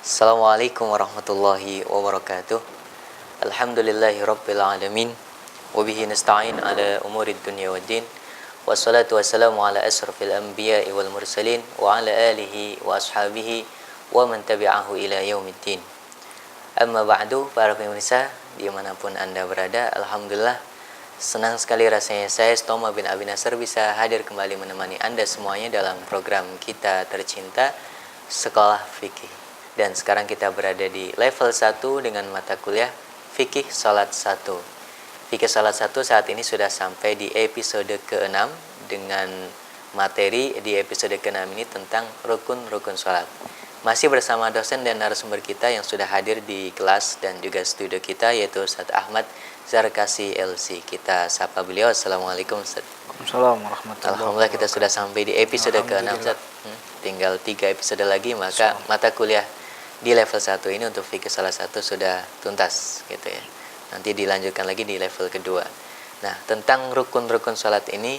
Assalamualaikum warahmatullahi wabarakatuh. Alhamdulillahi rabbil alamin. Wabihi nasta'in ala umurid dunya waddin. Wassalatu wassalamu ala asrafil anbiya'i wal mursalin. Wa ala alihi wa ashabihi wa man tabi'ahu ila yaumiddin. Amma ba'du, para pemirsa dimanapun anda berada, Alhamdulillah senang sekali rasanya saya Stoma bin Abi Nasr bisa hadir kembali menemani anda semuanya dalam program kita tercinta Sekolah Fikih. Dan sekarang kita berada di level 1 dengan mata kuliah Fikih Salat 1. Fikih Salat 1 saat ini sudah sampai di episode ke-6 dengan materi di episode ke-6 ini tentang rukun-rukun salat. Masih bersama dosen dan narasumber kita yang sudah hadir di kelas dan juga studio kita, yaitu Ustaz Ahmad Zarkasi LC. Kita sapa beliau. Assalamualaikum Ustaz. Assalamualaikum warahmatullahi wabarakatuh. Alhamdulillah kita sudah sampai di episode ke-6 Ustaz. Tinggal 3 episode lagi maka mata kuliah di level 1 ini untuk fikih salah satu sudah tuntas gitu ya. Nanti dilanjutkan lagi di level kedua. Nah, tentang rukun-rukun salat ini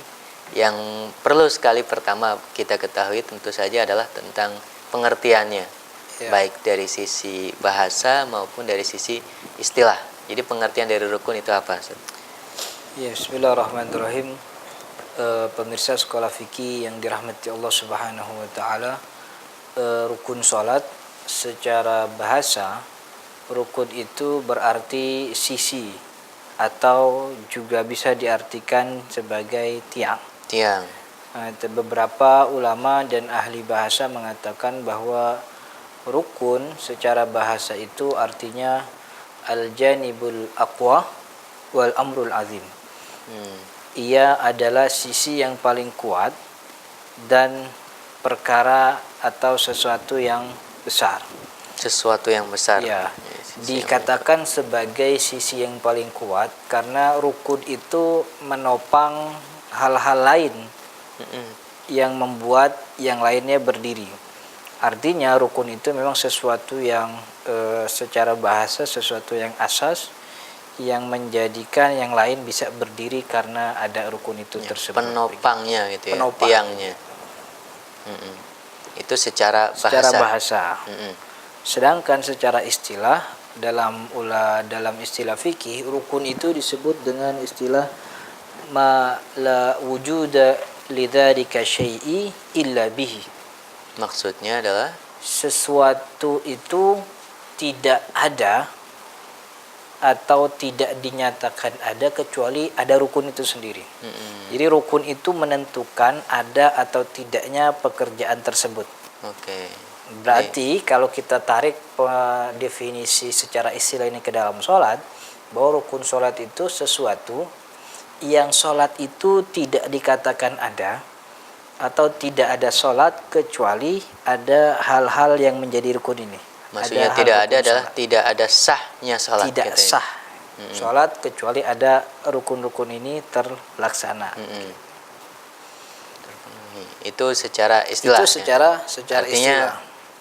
yang perlu sekali pertama kita ketahui tentu saja adalah tentang pengertiannya. Ya. Baik dari sisi bahasa maupun dari sisi istilah. Jadi pengertian dari rukun itu apa, Ustaz? Ya, bismillahirrahmanirrahim. Pemirsa sekolah fikih yang dirahmati Allah Subhanahu wa taala, rukun salat secara bahasa, rukun itu berarti sisi atau juga bisa diartikan sebagai tiang. Tiang. Beberapa ulama dan ahli bahasa mengatakan bahwa rukun secara bahasa itu artinya al-janibul aqwa wal amrul azim. Ia adalah sisi yang paling kuat dan perkara atau sesuatu yang besar. Sesuatu yang besar. Ya, dikatakan sebagai sisi yang paling kuat karena rukun itu menopang hal-hal lain yang membuat yang lainnya berdiri. Artinya rukun itu memang sesuatu yang secara bahasa sesuatu yang asas yang menjadikan yang lain bisa berdiri karena ada rukun itu tersebut. Penopangnya gitu ya, penopang. Tiangnya. Itu secara bahasa. Sedangkan secara istilah dalam istilah fikih, rukun itu disebut dengan istilah ma la wujuda lidzalika syai'i illa bihi. Maksudnya adalah sesuatu itu tidak ada atau tidak dinyatakan ada kecuali ada rukun itu sendiri. Jadi rukun itu menentukan ada atau tidaknya pekerjaan tersebut. Berarti kalau kita tarik definisi secara istilah ini ke dalam sholat, bahwa rukun sholat itu sesuatu yang sholat itu tidak dikatakan ada atau tidak ada sholat kecuali ada hal-hal yang menjadi rukun ini. Maksudnya tidak ada adalah sholat. Tidak ada sahnya sholat. Tidak sah sholat kecuali ada rukun-rukun ini terlaksana. Itu secara istilah. Itu secara artinya, istilah.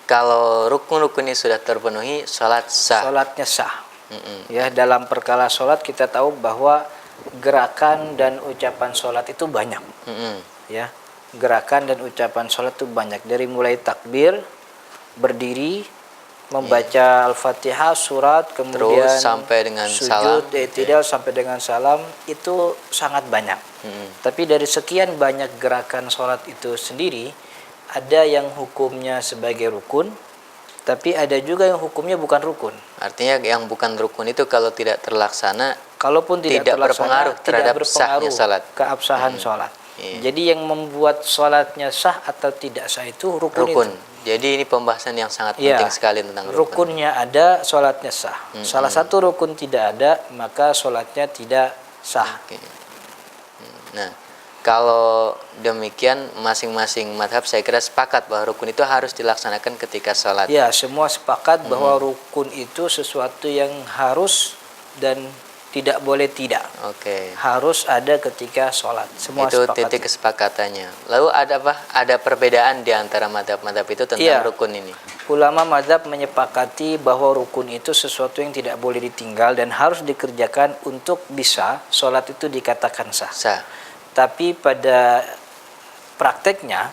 Kalau rukun-rukun ini sudah terpenuhi, sholat sah. Sholatnya sah. Ya, dalam perkara sholat kita tahu bahwa gerakan dan ucapan sholat itu banyak. Ya, gerakan dan ucapan sholat itu banyak, dari mulai takbir, berdiri, membaca Al-Fatihah, surat, kemudian terus sampai dengan sujud, salam, i'tidal sampai dengan salam, itu sangat banyak. Tapi dari sekian banyak gerakan sholat itu sendiri, ada yang hukumnya sebagai rukun, tapi ada juga yang hukumnya bukan rukun. Artinya yang bukan rukun itu kalau tidak terlaksana, kalaupun tidak berpengaruh terhadap sahnya sholat, keabsahan sholat. Jadi yang membuat sholatnya sah atau tidak sah itu rukun. Itu. Jadi ini pembahasan yang sangat penting sekali tentang rukun. Rukunnya ada, sholatnya sah. Salah satu rukun tidak ada, maka sholatnya tidak sah. Nah, kalau demikian masing-masing madhab saya kira sepakat bahwa rukun itu harus dilaksanakan ketika sholat. Ya, semua sepakat bahwa rukun itu sesuatu yang harus dan tidak boleh tidak. Harus ada ketika sholat. Semua itu sepakat. Titik kesepakatannya. Lalu ada apa? Ada perbedaan di antara madhab-madhab itu tentang rukun ini. Ulama madhab menyepakati bahwa rukun itu sesuatu yang tidak boleh ditinggal dan harus dikerjakan untuk bisa sholat itu dikatakan sah. Tapi pada prakteknya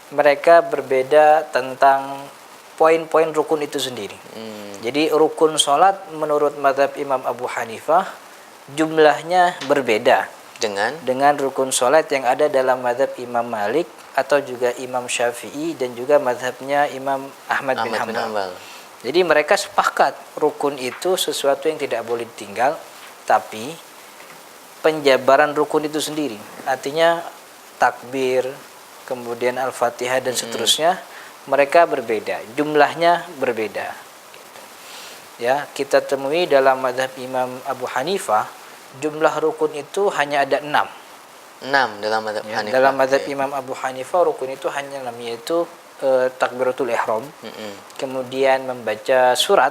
mereka berbeda tentang poin-poin rukun itu sendiri. Jadi rukun sholat menurut mazhab Imam Abu Hanifah jumlahnya berbeda dengan rukun sholat yang ada dalam mazhab Imam Malik atau juga Imam Syafi'i dan juga mazhabnya Imam Ahmad bin Hanbal. Jadi mereka sepakat rukun itu sesuatu yang tidak boleh ditinggal, tapi penjabaran rukun itu sendiri, artinya takbir, kemudian Al-Fatihah dan seterusnya, mereka berbeda, jumlahnya berbeda. Ya, kita temui dalam mazhab Imam Abu Hanifah jumlah rukun itu hanya ada 6. 6 dalam mazhab Hanifah. Dalam mazhab Imam Abu Hanifah rukun itu hanya 6, yaitu takbiratul ihram, kemudian membaca surat,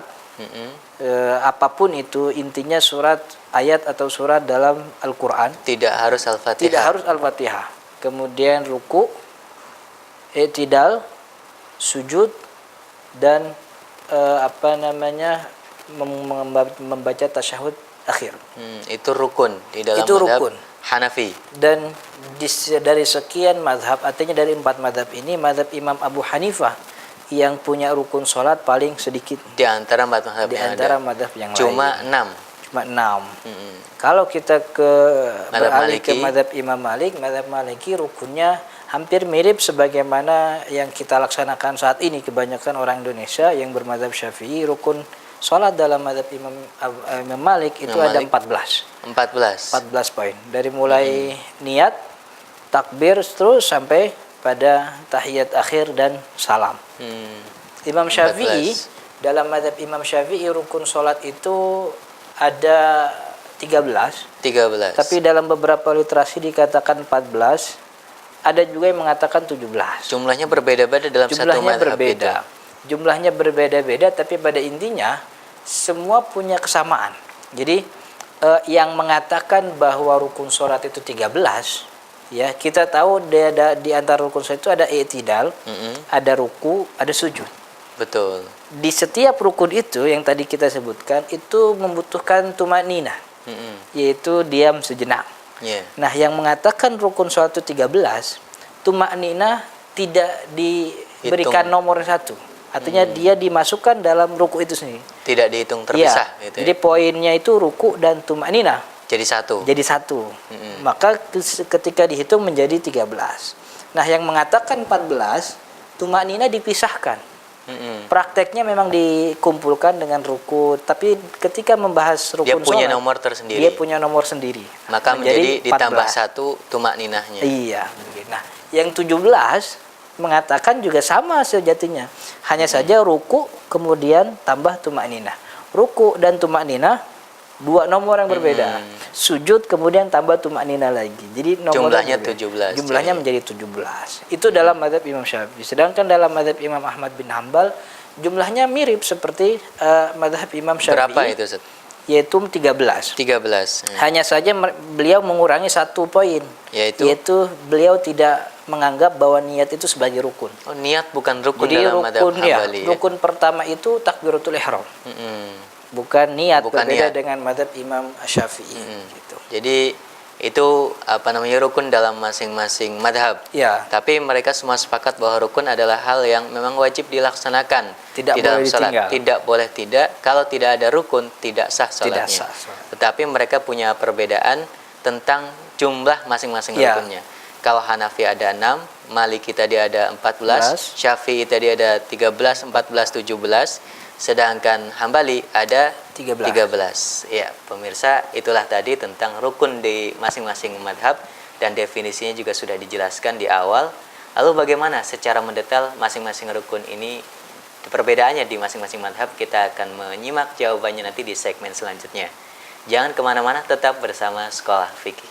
apapun itu, intinya surat, ayat atau surat dalam Al-Quran. Tidak harus Al-Fatihah. Tidak harus Al-Fatihah. Kemudian ruku, i'tidal, sujud, dan membaca tasyahud akhir. Itu rukun di dalam Itu mazhab rukun. Hanafi. Dan dari sekian mazhab, artinya dari 4 mazhab ini, mazhab Imam Abu Hanifah yang punya rukun sholat paling sedikit Di antara mazhab di yang antara ada. mazhab yang Cuma lain. 6. Cuma 6. Kalau kita beralih ke Maliki. mazhab Imam Malik, mazhab Maliki rukunnya hampir mirip sebagaimana yang kita laksanakan saat ini. Kebanyakan orang Indonesia yang bermazhab Syafi'i, rukun sholat dalam mazhab Imam Malik itu ada 14 poin. Dari mulai niat, takbir, terus sampai pada tahiyat akhir dan salam. Imam Syafi'i, dalam mazhab Imam Syafi'i rukun sholat itu ada 13. Tapi dalam beberapa literasi dikatakan 14. Ada juga yang mengatakan 17. Jumlahnya berbeda-beda dalam satu mazhab itu. Jumlahnya berbeda-beda, tapi pada intinya semua punya kesamaan. Jadi yang mengatakan bahwa rukun sholat itu 13, ya kita tahu di antara rukun sholat itu ada i'tidal, ada ruku, ada sujud. Betul. Di setiap rukun itu yang tadi kita sebutkan itu membutuhkan tumanina, yaitu diam sejenak. Nah, yang mengatakan rukun sholat itu 13, tumanina tidak diberikan nomor 1. Artinya dia dimasukkan dalam ruku itu sendiri. Tidak dihitung terpisah. Ya, gitu jadi poinnya itu ruku dan tumanina. Jadi satu. Maka ketika dihitung menjadi 13. Nah, yang mengatakan 14, tumanina dipisahkan. Prakteknya memang dikumpulkan dengan ruku, tapi ketika membahas rukun dia punya sholat, nomor tersendiri. Dia punya nomor sendiri. Maka menjadi ditambah 1 tumakninahnya. Iya. Nah, yang 17 mengatakan juga sama sejatinya. Hanya saja ruku kemudian tambah tumakninah. Ruku dan tumakninah 2 nomor yang berbeda. Sujud kemudian tambah tumakninah lagi. Jadi jumlahnya 17. Jumlahnya menjadi 17. Itu dalam mazhab Imam Syafi'i. Sedangkan dalam mazhab Imam Ahmad bin Hanbal jumlahnya mirip seperti mazhab Imam Syafi'i. Berapa itu, Ustaz? Yaitu 13. Hanya saja beliau mengurangi 1 poin, yaitu beliau tidak menganggap bahwa niat itu sebagai rukun. Oh, niat bukan rukun. Jadi dalam mazhab Hambali. Rukun pertama itu takbiratul ihram. Bukan niat, berbeda dengan mazhab Imam Syafi'i. Gitu. Jadi itu rukun dalam masing-masing madhab. Ya. Tapi mereka semua sepakat bahwa rukun adalah hal yang memang wajib dilaksanakan di dalam sholat. Tidak boleh tidak. Kalau tidak ada rukun, tidak sah sholatnya. Tetapi mereka punya perbedaan tentang jumlah masing-masing rukunnya. Kalau Hanafi ada 6, Maliki tadi ada 14, Syafi'i tadi ada 13, 14, 17. Sedangkan Hambali ada 13. Ya, pemirsa, itulah tadi tentang rukun di masing-masing madhab, dan definisinya juga sudah dijelaskan di awal. Lalu bagaimana secara mendetail masing-masing rukun ini, perbedaannya di masing-masing madhab? Kita akan menyimak jawabannya nanti di segmen selanjutnya. Jangan kemana-mana, tetap bersama Sekolah Fikih.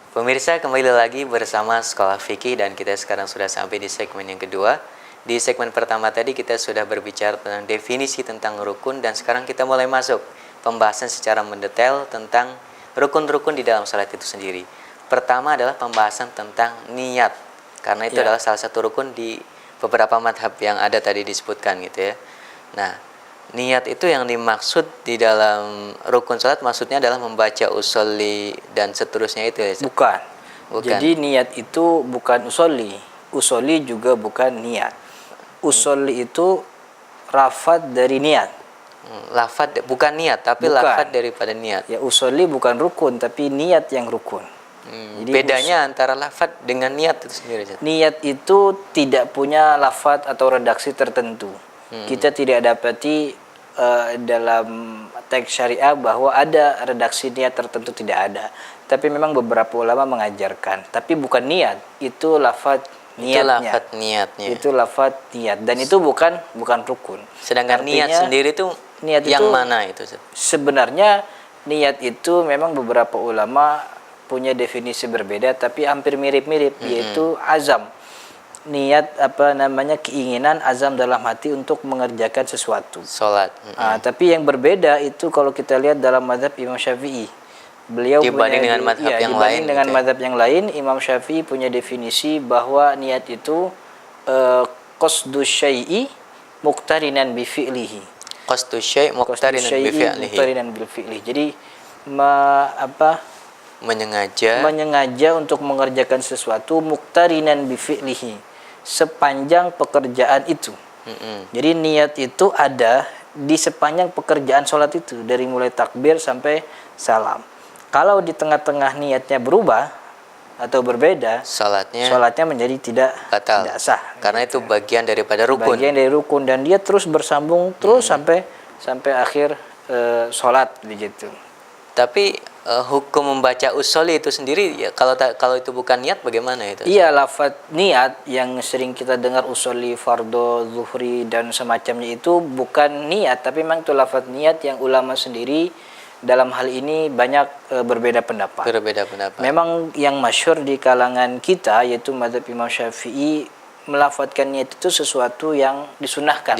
Pemirsa, kembali lagi bersama Sekolah Fikih, dan kita sekarang sudah sampai di segmen yang kedua. Di segmen pertama tadi kita sudah berbicara tentang definisi tentang rukun, dan sekarang kita mulai masuk pembahasan secara mendetail tentang rukun-rukun di dalam salat itu sendiri. Pertama adalah pembahasan tentang niat, karena itu adalah salah satu rukun di beberapa madhab yang ada tadi disebutkan gitu ya. Nah, niat itu yang dimaksud di dalam rukun salat maksudnya adalah membaca usolli dan seterusnya itu ya Ustaz? Bukan. Bukan. Jadi niat itu bukan usolli. Usolli juga bukan niat. Usolli itu lafadz dari niat. Lafadz bukan niat tapi Bukan. lafadz daripada niat. Ya usolli bukan rukun tapi niat yang rukun. Jadi Bedanya antara lafadz dengan niat itu sendiri Ustaz? Niat itu tidak punya lafadz atau redaksi tertentu. Kita tidak dapati dalam teks syariah bahwa ada redaksi niat tertentu, tidak ada. Tapi memang beberapa ulama mengajarkan. Tapi bukan niat, itu lafadz niatnya. Itu lafadz niatnya. Itu lafadz niat dan itu bukan rukun. Sedangkan Artinya, niat sendiri itu niat yang itu mana itu Ustaz? Sebenarnya niat itu memang beberapa ulama punya definisi berbeda tapi hampir mirip-mirip, yaitu azam. Niat keinginan, azam dalam hati untuk mengerjakan sesuatu. Salat. Tapi yang berbeda itu kalau kita lihat dalam mazhab Imam Syafi'i. Beliau Dibanding dengan mazhab yang lain dengan gitu ya? mazhab yang lain, Imam Syafi'i punya definisi bahwa niat itu qasdu syai'i muqtarinan bi fi'lihi. Qasdu syai' muqtarinan bi fi'lihi. Muqtarinan bil fi'lihi. Jadi menyengaja untuk mengerjakan sesuatu muqtarinan bi fi'lihi, sepanjang pekerjaan itu. Jadi niat itu ada di sepanjang pekerjaan sholat itu, dari mulai takbir sampai salam. Kalau di tengah-tengah niatnya berubah atau berbeda, sholatnya menjadi tidak sah. Karena itu bagian daripada rukun. Bagian dari rukun dan dia terus bersambung terus sampai akhir sholat begitu. Tapi hukum membaca usolli itu sendiri ya, kalau itu bukan niat bagaimana itu? Iya, lafadz niat yang sering kita dengar usolli, fardo, zuhri dan semacamnya itu bukan niat, tapi memang itu lafadz niat yang ulama sendiri dalam hal ini banyak berbeda pendapat. Memang yang masyhur di kalangan kita yaitu mazhab Imam Syafi'i, melafadzkan niat itu sesuatu yang disunahkan.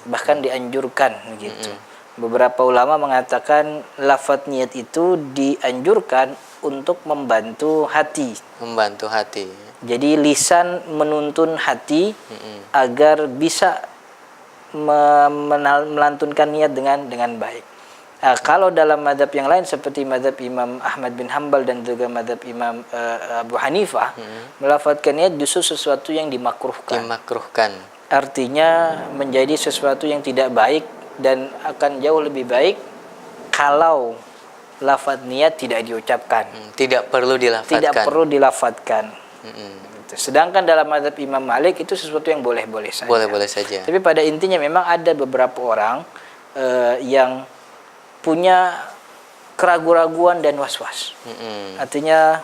Bahkan dianjurkan gitu. Beberapa ulama mengatakan lafadz niat itu dianjurkan untuk membantu hati. Jadi lisan menuntun hati agar bisa melantunkan niat dengan baik. Kalau dalam mazhab yang lain seperti mazhab Imam Ahmad bin Hanbal dan juga mazhab Imam Abu Hanifah, melafadzkan niat justru sesuatu yang dimakruhkan. Artinya menjadi sesuatu yang tidak baik dan akan jauh lebih baik kalau lafadz niat tidak diucapkan. Tidak perlu dilafadzkan. Sedangkan dalam mazhab Imam Malik itu sesuatu yang boleh-boleh saja. Tapi pada intinya memang ada beberapa orang yang punya keraguan-raguan dan was-was. Artinya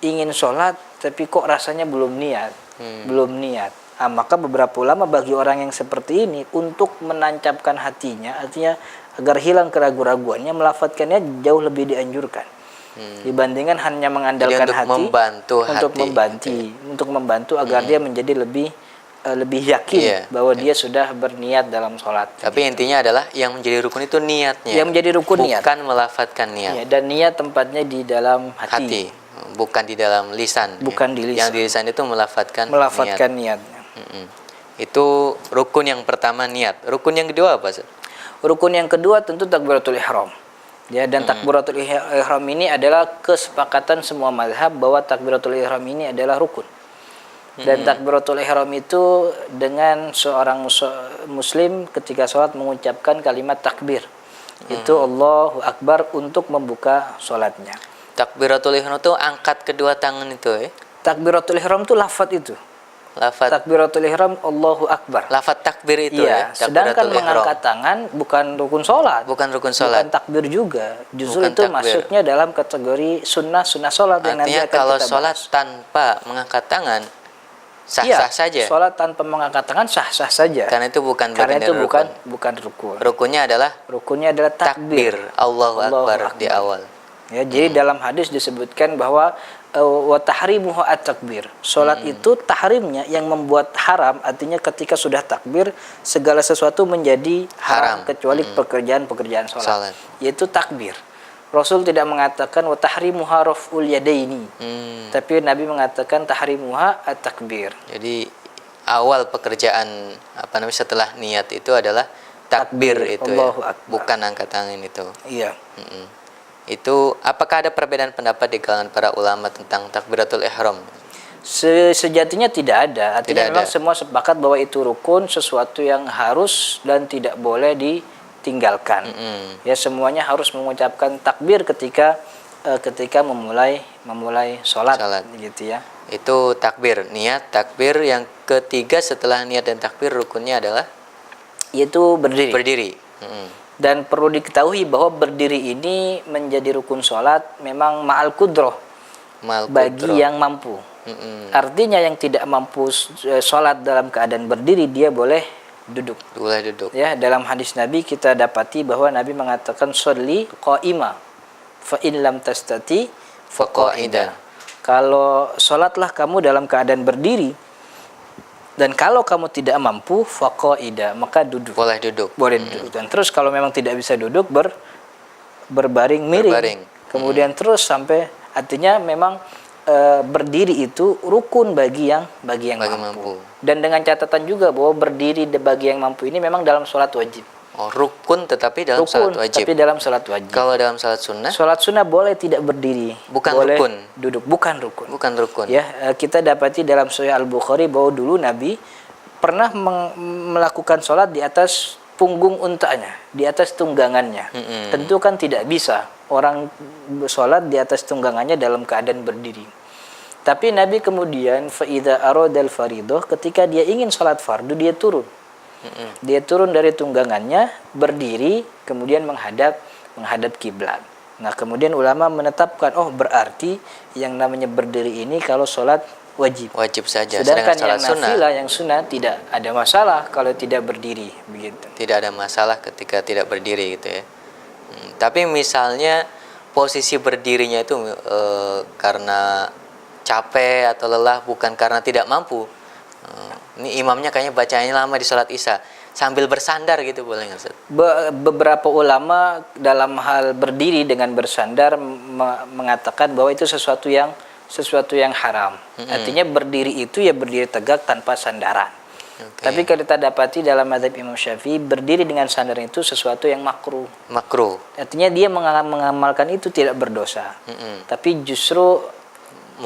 ingin sholat tapi kok rasanya belum niat. Maka beberapa ulama bagi orang yang seperti ini untuk menancapkan hatinya, artinya agar hilang keraguan-raguannya, melafadzkannya jauh lebih dianjurkan dibandingkan hanya mengandalkan hati untuk membantu agar dia menjadi lebih yakin bahwa dia sudah berniat dalam sholat. Tapi intinya adalah yang menjadi rukun itu niatnya. Yang menjadi rukun niat. Bukan melafadzkan niat. Dan niat tempatnya di dalam hati. Bukan di dalam lisan. Bukan di lisan. Yang di lisan itu melafadzkan niatnya. Itu rukun yang pertama, niat. Rukun yang kedua apa, Ustaz? Rukun yang kedua tentu takbiratul ihram. Dan takbiratul ihram ini adalah kesepakatan semua mazhab bahwa takbiratul ihram ini adalah rukun. Dan takbiratul ihram itu dengan seorang muslim ketika sholat mengucapkan kalimat takbir. Itu Allahu Akbar untuk membuka sholatnya. Takbiratul ihram itu angkat kedua tangan itu ya? Takbiratul ihram itu lafadz itu. Takbiratul ihram Allahu Akbar. Lafadz takbir itu ya. Sedangkan mengangkat tangan bukan rukun sholat. Bukan takbir juga. Justru itu masuknya dalam kategori sunnah sholat yang nanti akan kita bahas. Kalau sholat tanpa mengangkat tangan sah-sah saja. Sholat tanpa mengangkat tangan sah-sah saja. Karena itu bukan rukun. Rukunnya adalah takbir. Allahu Akbar di awal. Ya, jadi dalam hadis disebutkan bahwa wa tahrimuhu at-takbir. Salat itu tahrimnya yang membuat haram, artinya ketika sudah takbir segala sesuatu menjadi haram kecuali pekerjaan-pekerjaan salat. Yaitu takbir. Rasul tidak mengatakan wa tahrimuha raf'ul yadaini. Tapi Nabi mengatakan tahrimuha at-takbir. Jadi awal pekerjaan setelah niat itu adalah takbir itu ya, Allahu Akbar. bukan angkat tangan itu. Iya. Mm-mm. Itu apakah ada perbedaan pendapat di kalangan para ulama tentang takbiratul ihram? Sejatinya tidak ada. Artinya Tidak memang ada. semua sepakat bahwa itu rukun, sesuatu yang harus dan tidak boleh ditinggalkan. Ya, semuanya harus mengucapkan takbir ketika memulai sholat, gitu ya. Itu takbir, niat, takbir. Yang ketiga setelah niat dan takbir rukunnya adalah Yaitu berdiri. berdiri. Dan perlu diketahui bahwa berdiri ini menjadi rukun sholat memang ma'al kudroh, bagi yang mampu. Artinya yang tidak mampu sholat dalam keadaan berdiri, dia boleh duduk. Boleh duduk. Ya, dalam hadis Nabi kita dapati bahwa Nabi mengatakan sholli qa'ima fa in lam tastati fa qa'ida. Kalau sholatlah kamu dalam keadaan berdiri, dan kalau kamu tidak mampu fa qa'ida, maka duduk. Boleh duduk. Boleh duduk. Dan terus kalau memang tidak bisa duduk, berbaring miring. Berbaring. Kemudian terus sampai, artinya memang berdiri itu rukun bagi yang mampu. Dan dengan catatan juga bahwa berdiri bagi yang mampu ini memang dalam sholat wajib. Oh, rukun tetapi dalam sholat wajib. Tapi dalam sholat wajib. Kalau dalam sholat sunnah? Sholat sunnah boleh tidak berdiri. Bukan boleh rukun. Duduk, bukan rukun. Bukan rukun. Ya, kita dapati dalam Sahih Al-Bukhari bahwa dulu Nabi pernah melakukan sholat di atas punggung untanya, di atas tunggangannya. Tentu kan tidak bisa orang sholat di atas tunggangannya dalam keadaan berdiri. Tapi Nabi kemudian faida aradal faridoh, ketika dia ingin sholat fardu, dia turun. Dia turun dari tunggangannya, berdiri, kemudian menghadap kiblat. Nah, kemudian ulama menetapkan, oh berarti yang namanya berdiri ini kalau sholat wajib. Wajib saja. Sedangkan sholat yang nafilah, yang sunnah tidak ada masalah kalau tidak berdiri, begitu. Tidak ada masalah ketika tidak berdiri gitu ya. Tapi misalnya posisi berdirinya itu karena capek atau lelah, bukan karena tidak mampu. Ini imamnya kayaknya bacanya lama di sholat isya, sambil bersandar gitu, boleh nggak Ustaz? Beberapa ulama dalam hal berdiri dengan bersandar mengatakan bahwa itu sesuatu yang haram. Artinya berdiri itu ya berdiri tegak tanpa sandaran. Tapi kalau kita dapati dalam mazhab Imam Syafi'i, berdiri dengan sandaran itu sesuatu yang makruh. Artinya dia mengamalkan itu tidak berdosa. Tapi justru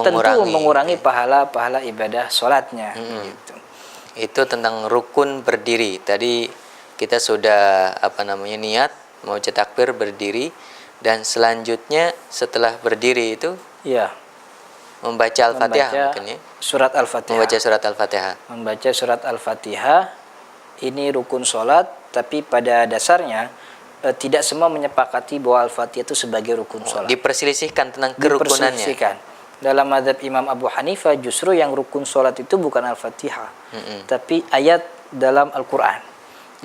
tentu mengurangi pahala ibadah sholatnya. Gitu. Itu tentang rukun berdiri. Tadi kita sudah niat mau takbir berdiri, dan selanjutnya setelah berdiri itu ya membaca Al-Fatihah, mungkin ya. Surat Al-Fatihah. Membaca surat Al-Fatihah. Membaca surat Al-Fatihah ini rukun sholat, tapi pada dasarnya tidak semua menyepakati bahwa Al-Fatihah itu sebagai rukun sholat. Diperselisihkan tentang kerukunannya. Dalam mazhab Imam Abu Hanifah justru yang rukun sholat itu bukan Al-Fatihah, tapi ayat dalam Al-Quran.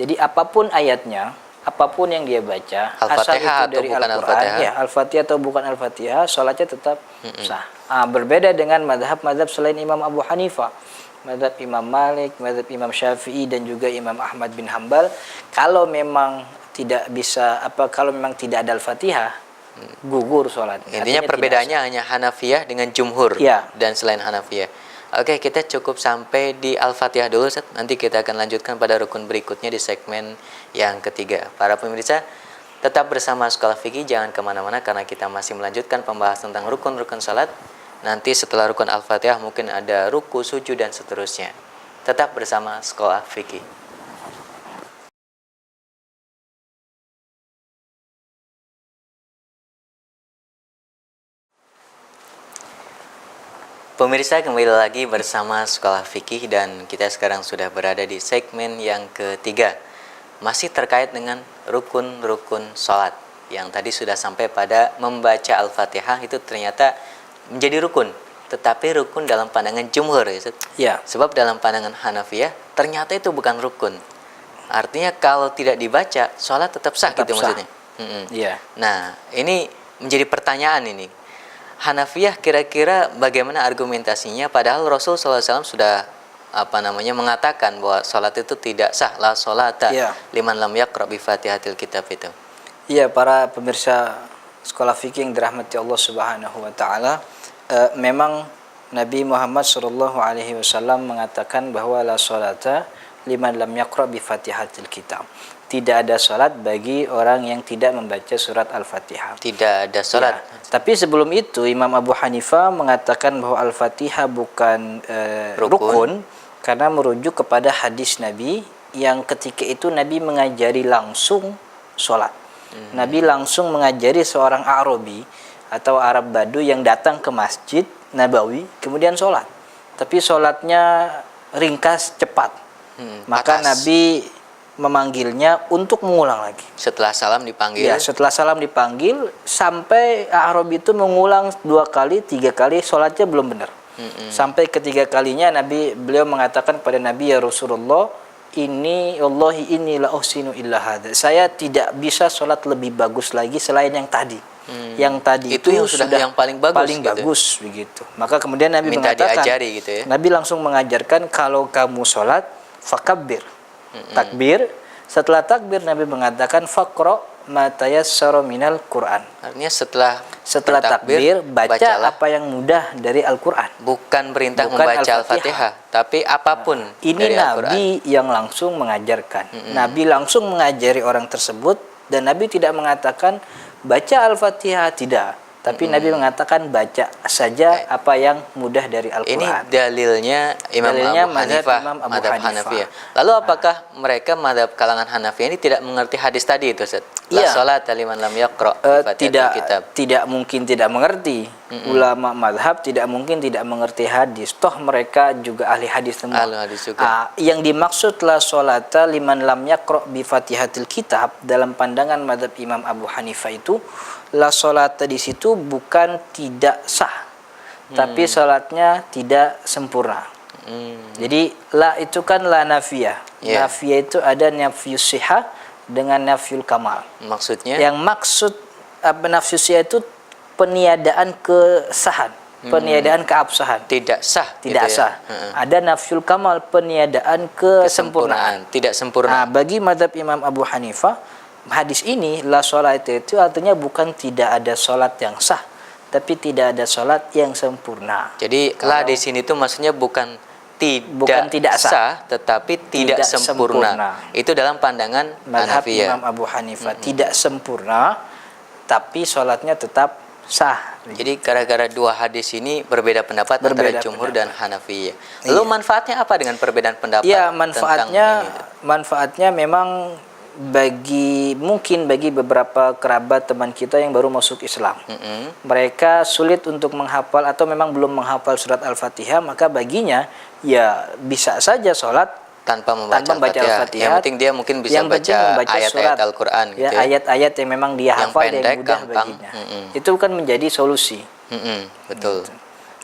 Jadi apapun ayatnya, apapun yang dia baca, asal itu dari Al-Quran, ya Al-Fatihah atau bukan Al-Fatihah, sholatnya tetap sah. Berbeda dengan mazhab selain Imam Abu Hanifah, mazhab Imam Malik, mazhab Imam Syafi'i, dan juga Imam Ahmad bin Hambal. Kalau memang tidak tidak ada Al-Fatihah, gugur sholat. Intinya perbedaannya hanya Hanafiyah dengan Jumhur dan selain Hanafiyah. Oke, kita cukup sampai di Al-Fatihah dulu, Ustaz. Nanti kita akan lanjutkan pada rukun berikutnya di segmen yang ketiga. Para pemirsa, tetap bersama Sekolah Fikih, jangan kemana-mana karena kita masih melanjutkan pembahasan tentang rukun-rukun salat. Nanti setelah rukun Al-Fatihah mungkin ada ruku, sujud, dan seterusnya. Tetap bersama Sekolah Fikih. Pemirsa, kembali lagi bersama Sekolah Fikih, dan kita sekarang sudah berada di segmen yang ketiga. Masih terkait dengan rukun-rukun sholat. Yang tadi sudah sampai pada membaca Al-Fatihah itu ternyata menjadi rukun. Tetapi rukun dalam pandangan Jumhur, ya. Sebab dalam pandangan Hanafiyah ternyata itu bukan rukun. Artinya kalau tidak dibaca, sholat tetap sah, gitu maksudnya. Ya. Nah, ini menjadi pertanyaan ini. Hanafiyah kira-kira bagaimana argumentasinya, padahal Rasul SAW sudah mengatakan bahwa sholat itu tidak sah, la sholata liman lam yaqra bi Fatihatil Kitab itu. Iya, para pemirsa Sekolah Fikih yang dirahmati Allah Subhanahu wa taala, memang Nabi Muhammad SAW mengatakan bahwa la sholata liman lam yaqra bi Fatihatil Kitab. tidak ada sholat bagi orang yang tidak membaca surat Al-Fatihah. Tidak ada sholat. Ya. Tapi sebelum itu Imam Abu Hanifah mengatakan bahwa Al-Fatihah bukan rukun karena merujuk kepada hadis Nabi yang ketika itu Nabi mengajari langsung sholat. Nabi langsung mengajari seorang Arabi atau Arab Badu yang datang ke Masjid Nabawi kemudian sholat. Tapi sholatnya ringkas, cepat. Maka Patas. Nabi memanggilnya untuk mengulang lagi. Setelah salam dipanggil. Ya, setelah salam dipanggil sampai Arabi itu mengulang 2 kali, 3 kali, sholatnya belum benar. Sampai ketiga kalinya beliau mengatakan pada Nabi, ya Rasulullah, wallahi inni la uhsinu illa hadza. Saya tidak bisa sholat lebih bagus lagi selain yang tadi. Yang tadi itu yang sudah yang paling bagus, bagus begitu. Maka kemudian Nabi minta mengatakan, diajari gitu ya. Nabi langsung mengajarkan kalau kamu sholat fakabbir, takbir. Setelah takbir Nabi mengatakan faqra ma tayassara minal Quran. Artinya setelah takbir baca bacalah. apa yang mudah dari Al-Quran. Bukan perintah Bukan membaca Al-Fatihah. Al-Fatihah, tapi apapun Ini dari Al-Quran. Nabi yang langsung mengajarkan. Nabi langsung mengajari orang tersebut dan Nabi tidak mengatakan baca Al-Fatihah, tidak. Tapi Nabi mengatakan baca saja apa yang mudah dari Al-Quran. Ini dalilnya Imam Dalilnya Abu mazhab Hanifah, Imam Abu mazhab Hanifah. Hanafiyah. Lalu apakah mereka mazhab kalangan Hanafiyah ini tidak mengerti hadis tadi itu, Ustaz? La Iya. sholata liman lam yaqra Fatihatul kitab. Tidak mungkin tidak mengerti. Ulama madhab tidak mungkin tidak mengerti hadis. Toh mereka juga ahli hadis semua. Ahli hadis juga. Yang dimaksud la sholata liman lam yaqra bi Fatihatil kitab dalam pandangan madhab Imam Abu Hanifah itu, la sholata di situ bukan tidak sah, tapi sholatnya tidak sempurna. Jadi la itu kan la nafiyah. Yeah. Nafiyah itu ada nafiyus sihah dengan nafiyul kamal. Maksudnya? Yang maksud nafiyus sihah itu peniadaan kesahan, peniadaan keabsahan. Tidak sah. Tidak gitu sah. Ya? Ada nafyul kamal, peniadaan kesempurnaan. Tidak sempurna. Nah, bagi mazhab Imam Abu Hanifah, hadis ini la sholat itu artinya bukan tidak ada sholat yang sah, tapi tidak ada sholat yang sempurna. Jadi la di sini itu maksudnya bukan tidak sah, tetapi tidak sempurna. Itu dalam pandangan Mazhab Hanafiyah. Imam Abu Hanifah tidak sempurna, tapi sholatnya tetap sah. Jadi gara-gara dua hadis ini berbeda pendapat antara jumhur dan Hanafiyah. Lalu manfaatnya apa dengan perbedaan pendapat? Ya, tentang manfaatnya memang mungkin bagi beberapa kerabat teman kita yang baru masuk Islam. Mereka sulit untuk menghafal atau memang belum menghafal surat Al-Fatihah, maka baginya ya bisa saja sholat tanpa membaca Al-Fatihah. Yang penting dia mungkin bisa baca ayat-ayat Al-Quran gitu ya. Ayat-ayat yang memang dia hafal, pendek, yang mudah gampang. baginya. Itu kan menjadi solusi. Betul.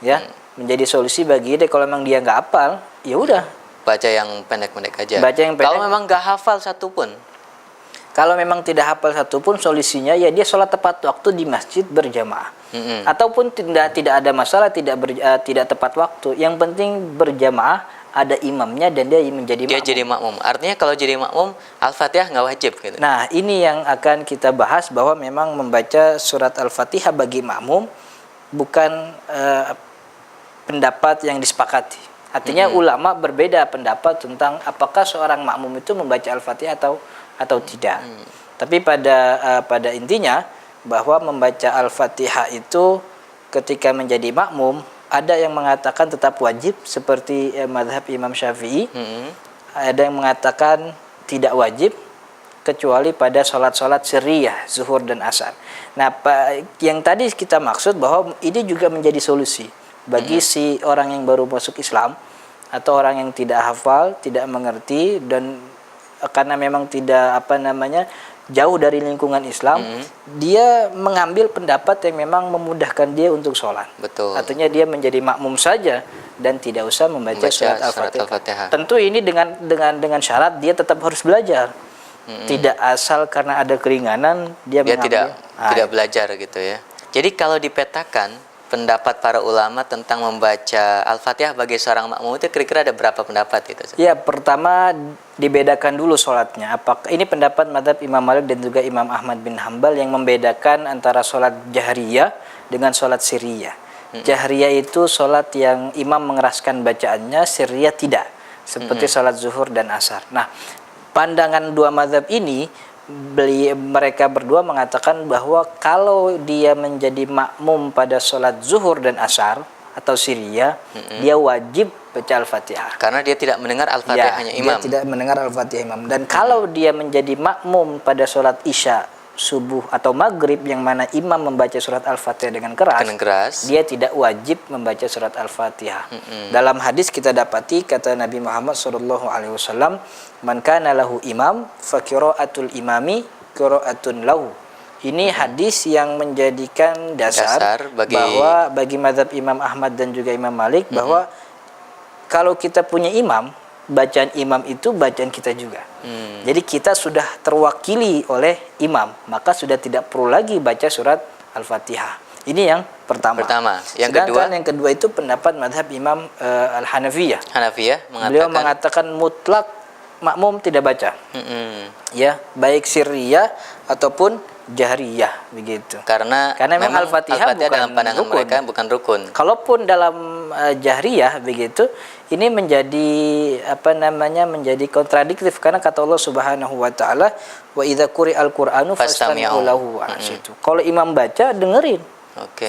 Ya, menjadi solusi bagi dia. Kalau memang dia nggak hafal, ya udah baca yang pendek-pendek aja. Baca yang pendek. Kalau memang nggak hafal satupun, kalau memang tidak hafal satupun, solusinya ya dia sholat tepat waktu di masjid berjamaah. Ataupun tidak ada masalah tidak tepat waktu. Yang penting berjamaah, ada imamnya dan dia menjadi makmum. Dia jadi makmum. Artinya kalau jadi makmum, Al-Fatihah nggak wajib gitu. Nah, ini yang akan kita bahas, bahwa memang membaca surat Al-Fatihah bagi makmum bukan pendapat yang disepakati. Artinya ulama berbeda pendapat tentang apakah seorang makmum itu membaca Al-Fatihah atau tidak. Tapi pada intinya bahwa membaca Al-Fatihah itu ketika menjadi makmum, ada yang mengatakan tetap wajib seperti mazhab Imam Syafi'i. Ada yang mengatakan tidak wajib kecuali pada sholat-sholat sirriyah, zuhur dan asar. Nah, yang tadi kita maksud bahwa ini juga menjadi solusi bagi si orang yang baru masuk Islam atau orang yang tidak hafal, tidak mengerti, dan karena memang tidak jauh dari lingkungan Islam, dia mengambil pendapat yang memang memudahkan dia untuk sholat. Betul. Artinya dia menjadi makmum saja dan tidak usah membaca surat Al-Fatihah. Tentu ini dengan syarat dia tetap harus belajar. Tidak asal karena ada keringanan dia mengambil. tidak belajar gitu ya. Jadi kalau dipetakan pendapat para ulama tentang membaca Al-Fatihah bagi seorang makmum itu kira-kira ada berapa pendapat itu? Ya, pertama dibedakan dulu sholatnya. Apakah ini pendapat mazhab Imam Malik dan juga Imam Ahmad bin Hambal yang membedakan antara sholat jahriyah dengan sholat sirriyah. Jahriyah itu sholat yang imam mengeraskan bacaannya, sirriyah tidak. Seperti sholat zuhur dan asar. Nah, pandangan dua mazhab ini, mereka berdua mengatakan bahwa kalau dia menjadi makmum pada sholat zuhur dan asar atau siriyah, dia wajib baca Al-Fatihah. Karena dia tidak mendengar Al-Fatihahnya imam. Dia tidak mendengar Al-Fatihah imam. Dan kalau dia menjadi makmum pada sholat isya, subuh atau maghrib yang mana imam membaca surat Al-Fatihah dengan keras, dia tidak wajib membaca surat Al-Fatihah. Dalam hadis kita dapati kata Nabi Muhammad SAW, man kana lahu imam fa qiraatul imami qiraatun lahu. Ini hadis yang menjadikan dasar bahwa bagi mazhab Imam Ahmad dan juga Imam Malik bahwa kalau kita punya imam, bacaan imam itu bacaan kita juga. Jadi kita sudah terwakili oleh imam, maka sudah tidak perlu lagi baca surat Al-Fatihah. Ini yang pertama. Sedangkan yang kedua itu pendapat mazhab Imam Al-Hanafiyah. Beliau mengatakan mutlak makmum tidak baca. Ya, baik sirriyah ataupun jahriyah begitu. Karena memang Al-Fatihah bukan dalam pandangan rukun. mereka bukan rukun. Kalaupun dalam jahriyah begitu, ini menjadi menjadi kontradiktif karena kata Allah Subhanahu wa taala, wa idza quri'al qur'anu fastami'u lahu wa ansitu. Kalau imam baca dengerin.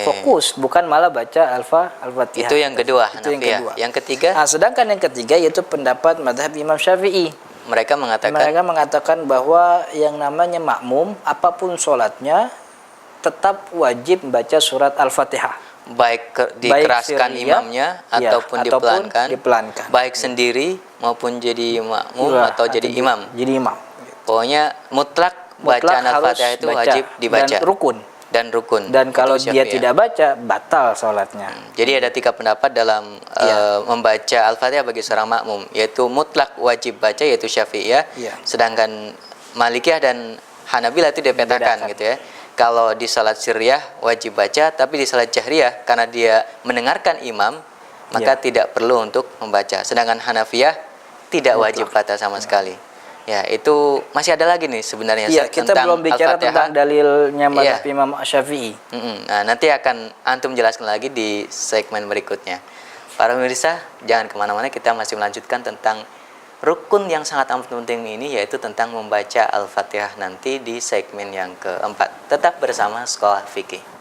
Fokus, bukan malah baca Al-Fatihah. Itu yang kedua, Yang ketiga? Sedangkan yang ketiga yaitu pendapat mazhab Imam Syafi'i. Mereka mengatakan bahwa yang namanya makmum apapun sholatnya tetap wajib membaca surat Al-Fatihah. Baik dikeraskan imamnya ataupun dipelankan. Baik sendiri maupun jadi makmum atau jadi imam. Pokoknya mutlak bacaan Al-Fatihah itu wajib dibaca. Dan rukun. Dan kalau dia tidak baca, batal sholatnya. Jadi ada 3 pendapat dalam membaca Al-Fatihah bagi seorang makmum, yaitu mutlak wajib baca, yaitu Syafi'iyah. Sedangkan Malikiyah dan Hanabilah itu dipetakan gitu ya. Kalau di salat sirriyah wajib baca, tapi di salat jahriyah karena dia mendengarkan imam, maka tidak perlu untuk membaca. Sedangkan Hanafiyah tidak wajib baca sama sekali. Ya, itu masih ada lagi nih sebenarnya kita belum bicara tentang dalilnya mazhab Imam Syafi'i. Nah, nanti akan antum jelaskan lagi di segmen berikutnya. Para pemirsa, jangan kemana-mana, kita masih melanjutkan tentang rukun yang sangat amat penting ini, yaitu tentang membaca Al-Fatihah nanti di segmen yang keempat. Tetap bersama Sekolah Fikih.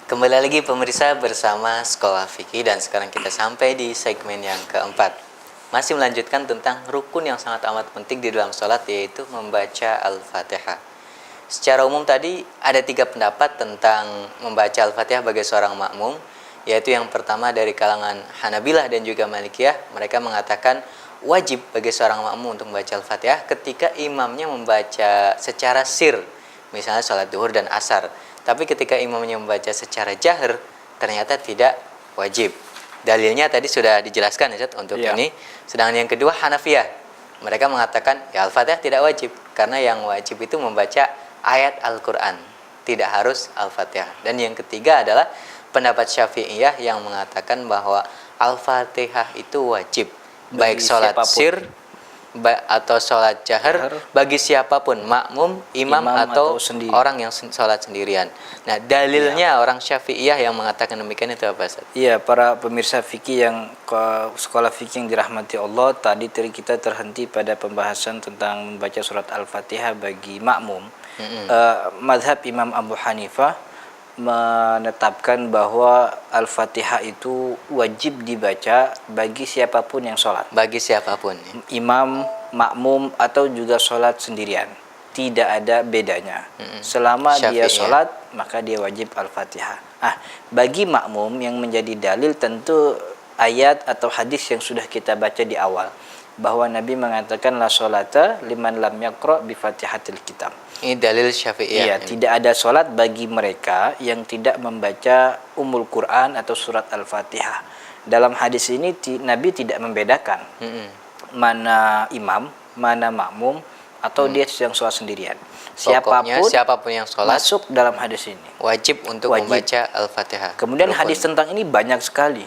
Kembali lagi pemirsa bersama Sekolah Fikih, dan sekarang kita sampai di segmen yang keempat. Masih melanjutkan tentang rukun yang sangat amat penting di dalam sholat, yaitu membaca Al-Fatihah. Secara umum tadi ada 3 pendapat tentang membaca Al-Fatihah bagi seorang makmum, yaitu yang pertama dari kalangan Hanabilah dan juga Malikiyah. Mereka mengatakan wajib bagi seorang makmum untuk membaca Al-Fatihah ketika imamnya membaca secara sir, misalnya sholat duhur dan asar. Tapi ketika imamnya membaca secara jahar, ternyata tidak wajib. Dalilnya tadi sudah dijelaskan ya, untuk ini. Sedangkan yang kedua Hanafiyah, mereka mengatakan ya Al-Fatihah tidak wajib, karena yang wajib itu membaca ayat Al-Quran, tidak harus Al-Fatihah. Dan yang ketiga adalah pendapat Syafi'iyah yang mengatakan bahwa Al-Fatihah itu wajib, baik sholat sir atau sholat jahar, bagi siapapun, makmum, imam atau orang yang sholat sendirian. Nah, dalilnya orang Syafi'iyah yang mengatakan demikian itu apa, Ustaz? Iya, para pemirsa fikih yang sekolah fikih yang dirahmati Allah, tadi kita terhenti pada pembahasan tentang membaca surat Al-Fatihah bagi makmum. Mazhab Imam Abu Hanifah menetapkan bahwa Al-Fatihah itu wajib dibaca bagi siapapun yang sholat. Bagi siapapun. Imam, makmum, atau juga sholat sendirian. Tidak ada bedanya. Selama dia sholat, maka dia wajib Al-Fatihah. Bagi makmum yang menjadi dalil tentu ayat atau hadis yang sudah kita baca di awal. Bahwa Nabi mengatakan la sholata liman lam yaqra bi fatihatil kitab. Ini dalil Syafi'iyah. Iya, tidak ada sholat bagi mereka yang tidak membaca Ummul Quran atau surat Al-Fatihah. Dalam hadis ini Nabi tidak membedakan mana imam, mana makmum, atau dia yang sholat sendirian. Siapapun yang sholat masuk dalam hadis ini. Wajib untuk membaca Al-Fatihah. Kemudian hadis tentang ini banyak sekali,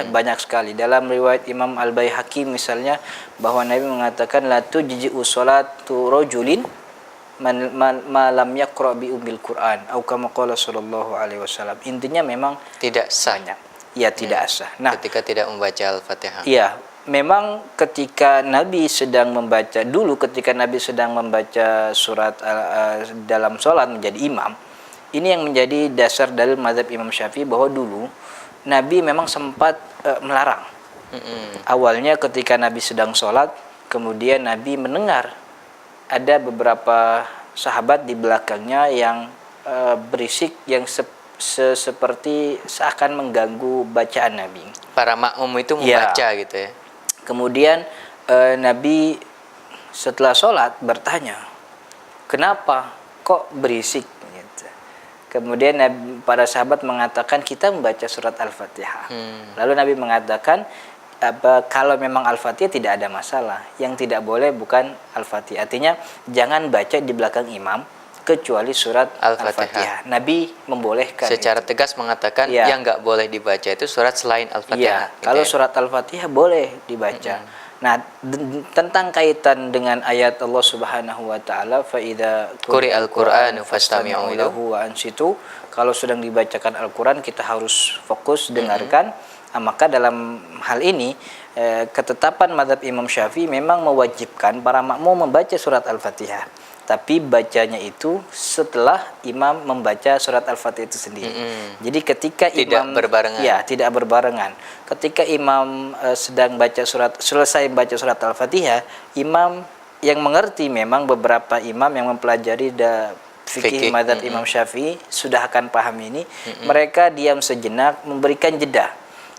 banyak sekali. Dalam riwayat Imam Al-Baihaqi misalnya, bahwa Nabi mengatakan la tujzi'u sholatu rajulin malam yaqra bi ummil Quran atau kama qala sallallahu alaihi wasallam. Intinya memang Tidak sah banyak. Ya, tidak sah. Nah, ketika tidak membaca Al-Fatihah. iya, memang ketika Nabi sedang membaca ketika Nabi sedang membaca surat dalam sholat menjadi imam, ini yang menjadi dasar dalil mazhab Imam Syafi'i bahwa dulu Nabi memang sempat melarang. Awalnya ketika Nabi sedang sholat, kemudian Nabi mendengar ada beberapa sahabat di belakangnya yang berisik yang seperti seakan mengganggu bacaan Nabi. Para makmum itu membaca gitu ya. Kemudian Nabi setelah sholat bertanya, kenapa kok berisik? Gitu. Kemudian para sahabat mengatakan kita membaca surat Al-Fatihah. Lalu Nabi mengatakan kalau memang Al-Fatihah tidak ada masalah. Yang tidak boleh bukan Al-Fatihah. Artinya jangan baca di belakang imam kecuali surat Al-Fatihah. Nabi membolehkan. Secara tegas mengatakan yang nggak boleh dibaca itu surat selain Al-Fatihah. Gitu kalau surat Al-Fatihah boleh dibaca. Nah, tentang kaitan dengan ayat Allah Subhanahu wa taala fa idza quri'al Qur'anu fastami'u lahu wa ansitu, kalau sedang dibacakan Al-Qur'an kita harus fokus dengarkan. Maka dalam hal ini ketetapan mazhab Imam Syafi'i memang mewajibkan para makmum membaca surat Al-Fatihah. Tapi bacanya itu setelah imam membaca surat Al-Fatihah itu sendiri. Jadi ketika imam tidak berbarengan. Ketika imam sedang selesai baca surat Al-Fatihah, imam yang mengerti, memang beberapa imam yang mempelajari fikih mazhab Imam Syafi'i sudah akan paham ini. Mereka diam sejenak, memberikan jeda.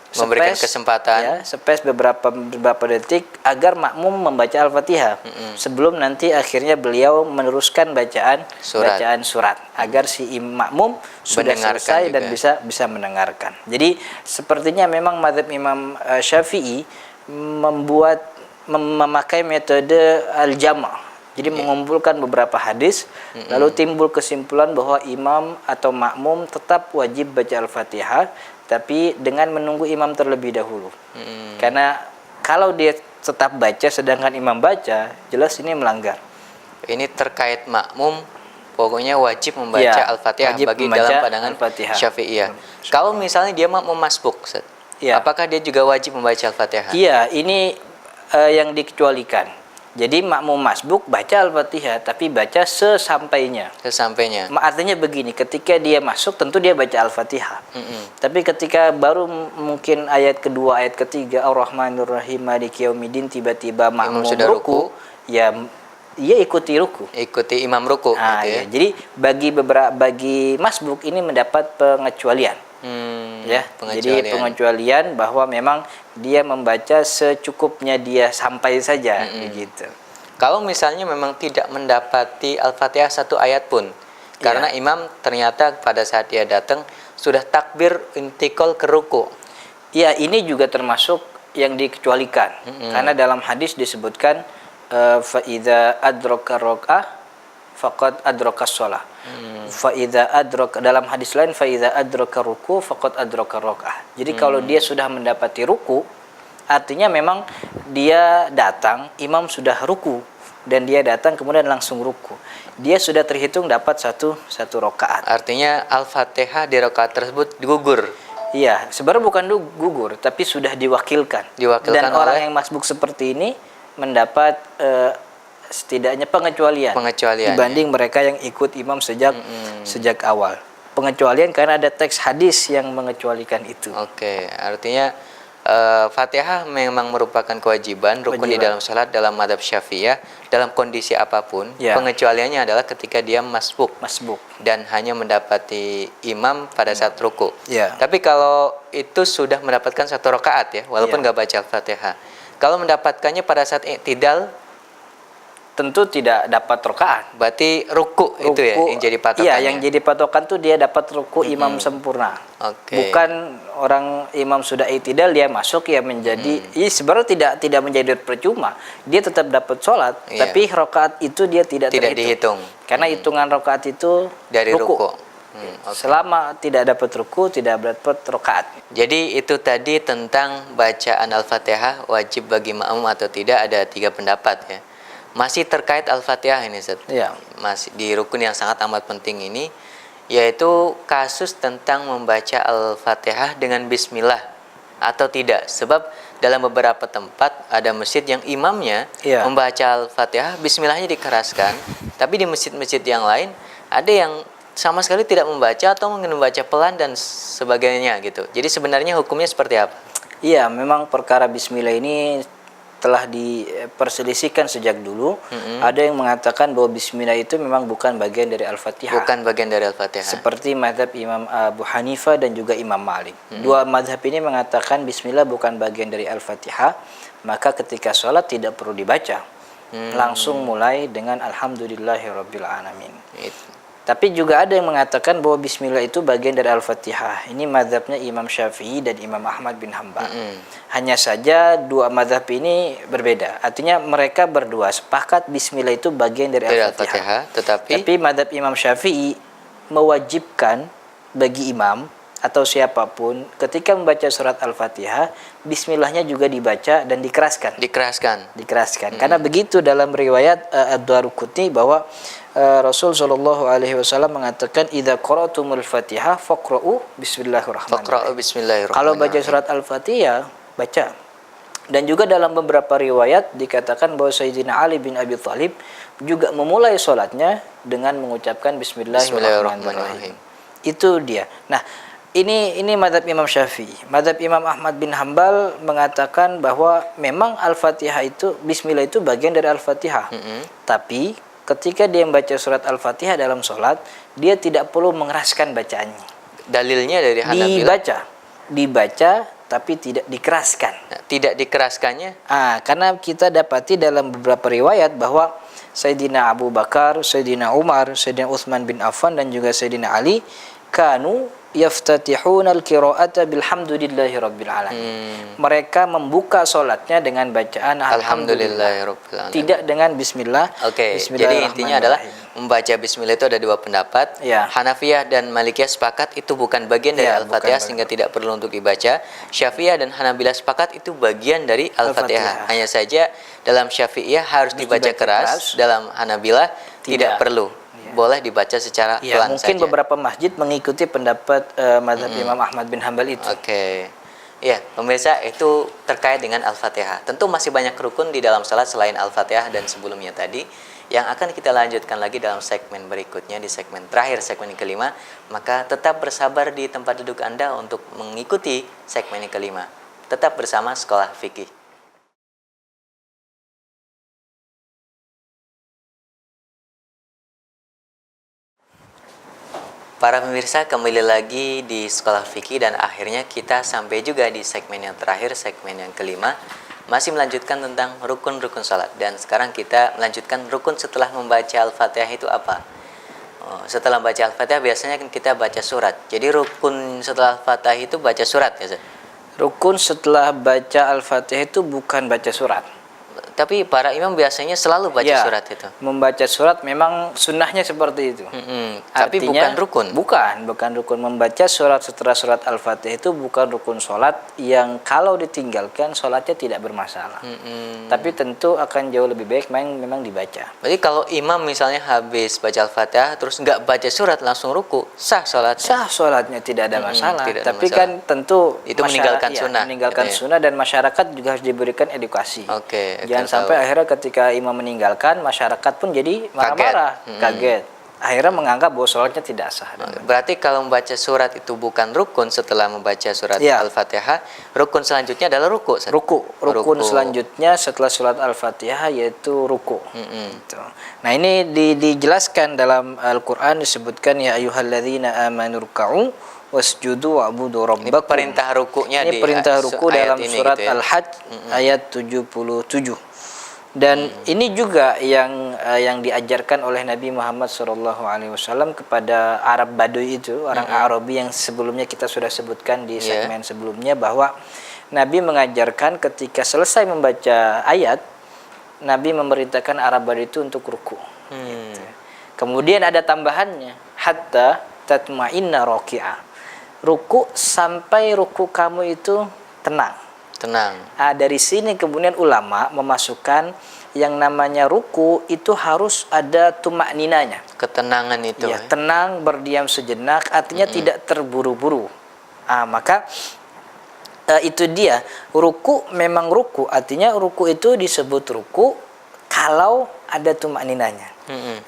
Memberikan kesempatan beberapa detik agar makmum membaca Al-Fatihah sebelum nanti akhirnya beliau meneruskan bacaan surat agar si makmum sudah selesai dan bisa mendengarkan. Jadi sepertinya memang mazhab Imam Syafi'i memakai metode al-jama'. Jadi mengumpulkan beberapa hadis lalu timbul kesimpulan bahwa imam atau makmum tetap wajib baca Al-Fatihah, tapi dengan menunggu imam terlebih dahulu. Karena kalau dia tetap baca sedangkan imam baca, jelas ini melanggar. Ini terkait makmum, pokoknya wajib membaca Al-Fatihah bagi dalam pandangan Syafi'iyah. Kalau misalnya dia makmum masbuk, apakah dia juga wajib membaca Al-Fatihah? Iya, ini yang dikecualikan. Jadi makmum masbuk baca Al-Fatihah, tapi baca sesampainya. Artinya begini, ketika dia masuk tentu dia baca Al-Fatihah. Tapi ketika baru mungkin ayat kedua, ayat ketiga, Ar-Rahmanir-Rahim Maliki Yaumiddin, tiba-tiba makmum sudah ruku, ya ikuti ruku. Ikuti imam ruku. Gitu ya. Jadi bagi masbuk ini mendapat pengecualian. Jadi pengecualian bahwa memang dia membaca secukupnya, dia sampai saja begitu. Kalau misalnya memang tidak mendapati Al-Fatihah satu ayat pun, karena imam ternyata pada saat dia datang sudah takbir intikal ke ruku. Ya, ini juga termasuk yang dikecualikan. Karena dalam hadis disebutkan fa idza adraka rak'ah faqad adrakas shalah. Fa idza adraka, dalam hadis lain fa idza adraka ruku faqad adraka rak'ah. Jadi kalau dia sudah mendapati ruku, artinya memang dia datang, imam sudah ruku dan dia datang kemudian langsung ruku. Dia sudah terhitung dapat satu rakaat. Artinya Al-Fatihah di rakaat tersebut gugur. Iya, sebenarnya bukan gugur, tapi sudah diwakilkan. Dan orang yang masbuk seperti ini mendapat setidaknya pengecualian dibanding mereka yang ikut imam sejak awal. Pengecualian karena ada teks hadis yang mengecualikan itu. Oke, artinya Fatihah memang merupakan kewajiban rukun di dalam salat dalam mazhab Syafi'iyah dalam kondisi apapun. Pengecualiannya adalah ketika dia masbuk dan hanya mendapati imam pada saat ruku. Tapi kalau itu sudah mendapatkan satu rakaat walaupun nggak baca Fatihah. Kalau mendapatkannya pada saat i'tidal, tentu tidak dapat rakaat. Berarti ruku itu yang jadi patokannya. Iya, yang jadi patokan tuh dia dapat ruku imam sempurna. Bukan orang imam sudah i'tidal dia masuk menjadi sebenarnya tidak menjadi percuma. Dia tetap dapat sholat, tapi rakaat itu dia tidak dihitung. Karena hitungan rakaat itu dari ruku. Selama tidak dapat ruku, tidak dapat rakaat. Jadi itu tadi tentang bacaan Al-Fatihah wajib bagi makmum atau tidak, ada 3 pendapat Masih terkait Al-Fatihah ini, Ustaz. Ya. Masih di rukun yang sangat amat penting ini, yaitu kasus tentang membaca Al-Fatihah dengan bismillah atau tidak. Sebab dalam beberapa tempat ada masjid yang imamnya Iya. membaca Al-Fatihah, bismillahnya dikeraskan, tapi di masjid-masjid yang lain ada yang sama sekali tidak membaca atau mungkin membaca pelan dan sebagainya gitu. Jadi sebenarnya hukumnya seperti apa? Iya, memang perkara bismillah ini telah diperselisihkan sejak dulu. Ada yang mengatakan bahwa bismillah itu memang bukan bagian dari Al-Fatihah. Bukan bagian dari Al-Fatihah. Seperti mazhab Imam Abu Hanifah dan juga Imam Malik. Dua mazhab ini mengatakan bismillah bukan bagian dari Al-Fatihah, maka ketika sholat tidak perlu dibaca. Langsung mulai dengan Alhamdulillahirabbil alamin. Tapi juga ada yang mengatakan bahwa bismillah itu bagian dari Al-Fatihah. Ini mazhabnya Imam Syafi'i dan Imam Ahmad bin Hanbal. Hanya saja dua mazhab ini berbeda. Artinya mereka berdua sepakat bismillah itu bagian dari Al-Fatihah. Tapi mazhab Imam Syafi'i mewajibkan bagi imam atau siapapun ketika membaca surat Al-Fatihah, bismillahnya juga dibaca dan dikeraskan. Karena begitu dalam riwayat Ad-Daruqutni bahwa Rasul sallallahu alaihi wasallam mengatakan idza qara'tumul Fatihah faqra'u bismillahirrahmanirrahim. Kalau baca surat Al-Fatihah, baca. Dan juga dalam beberapa riwayat dikatakan bahwa Sayyidina Ali bin Abi Thalib juga memulai sholatnya dengan mengucapkan bismillahirrahmanirrahim. Itu dia. Nah, ini mazhab Imam Syafi'i. Mazhab Imam Ahmad bin Hanbal mengatakan bahwa memang Al-Fatihah itu, bismillah itu bagian dari Al-Fatihah. Tapi ketika dia membaca surat Al-Fatihah dalam sholat, dia tidak perlu mengeraskan bacaannya. Dalilnya dari Hanabilah? Dibaca tapi tidak dikeraskan. Tidak dikeraskannya? Karena kita dapati dalam beberapa riwayat bahwa Sayyidina Abu Bakar, Sayyidina Umar, Sayyidina Utsman bin Affan dan juga Sayyidina Ali kanu yaftatihuna al-qira'ata bilhamdulillahirabbil alamin. Mereka membuka salatnya dengan bacaan alhamdulillahirabbil alamin. Tidak dengan bismillah. Jadi intinya adalah membaca bismillah itu ada dua pendapat. Hanafiyah dan Malikiyah sepakat itu bukan bagian dari Al-Fatihah sehingga tidak perlu untuk dibaca. Syafi'iyah dan Hanabilah sepakat itu bagian dari Al-Fatihah. Hanya saja dalam Syafi'iyah harus dibaca keras, dalam Hanabilah tidak perlu. Boleh dibaca secara pelan mungkin saja. Beberapa masjid mengikuti pendapat mazhab Imam Ahmad bin Hanbal itu. Ya, pemirsa, itu terkait dengan Al-Fatihah. Tentu masih banyak rukun di dalam salat selain Al-Fatihah dan sebelumnya tadi yang akan kita lanjutkan lagi dalam segmen berikutnya, di segmen terakhir, segmen kelima. Maka tetap bersabar di tempat duduk Anda untuk mengikuti segmen yang kelima. Tetap bersama Sekolah Fikih. Para pemirsa, kembali lagi di Sekolah Fikih dan akhirnya kita sampai juga di segmen yang terakhir, segmen yang kelima. Masih melanjutkan tentang rukun-rukun salat. Dan sekarang kita melanjutkan rukun setelah membaca Al-Fatihah itu apa? Setelah baca Al-Fatihah biasanya kan kita baca surat. Jadi rukun setelah Al-Fatihah itu baca surat ya? Rukun setelah baca Al-Fatihah itu bukan baca surat. Tapi para imam biasanya selalu baca surat itu. Membaca surat memang sunnahnya seperti itu. Tapi bukan rukun. Bukan rukun. Membaca surat setelah surat Al-Fatihah itu bukan rukun sholat yang kalau ditinggalkan sholatnya tidak bermasalah. Tapi tentu akan jauh lebih baik memang dibaca. Jadi kalau imam misalnya habis baca Al-Fatihah terus nggak baca surat langsung ruku, sah sholatnya? Sah sholatnya, tidak ada masalah. Tapi kan tentu itu meninggalkan sunnah. Meninggalkan sunnah dan masyarakat juga harus diberikan edukasi. Jangan sampai akhirnya ketika imam meninggalkan, masyarakat pun jadi marah-marah, kaget. Akhirnya menganggap bahwa sholatnya tidak sah. Berarti kalau membaca surat itu bukan rukun setelah membaca surat Al-Fatihah, rukun selanjutnya adalah ruku. Rukun selanjutnya setelah surat Al-Fatihah yaitu ruku. Nah ini dijelaskan dalam Al-Quran, disebutkan ya ayyuhalladzina amanu ruk'u wasjudu wa'budu rabbakum. Ini perintah rukunya ini perintah ruku dalam surat Al-Hajj ayat 77. Dan ini juga yang diajarkan oleh Nabi Muhammad SAW kepada Arab Baduy itu, orang Arabi yang sebelumnya kita sudah sebutkan di segmen sebelumnya, bahwa Nabi mengajarkan ketika selesai membaca ayat, Nabi memerintahkan Arab Baduy itu untuk ruku. Gitu. Kemudian ada tambahannya, hatta tatma'inna raki'ah. Ruku sampai ruku kamu itu tenang. Tenang. Dari sini kemudian ulama memasukkan yang namanya ruku itu harus ada tumak ninanya. Ketenangan itu. Ya, tenang, berdiam sejenak, artinya tidak terburu-buru. Maka itu dia, ruku memang ruku, artinya ruku itu disebut ruku kalau ada tumak ninanya.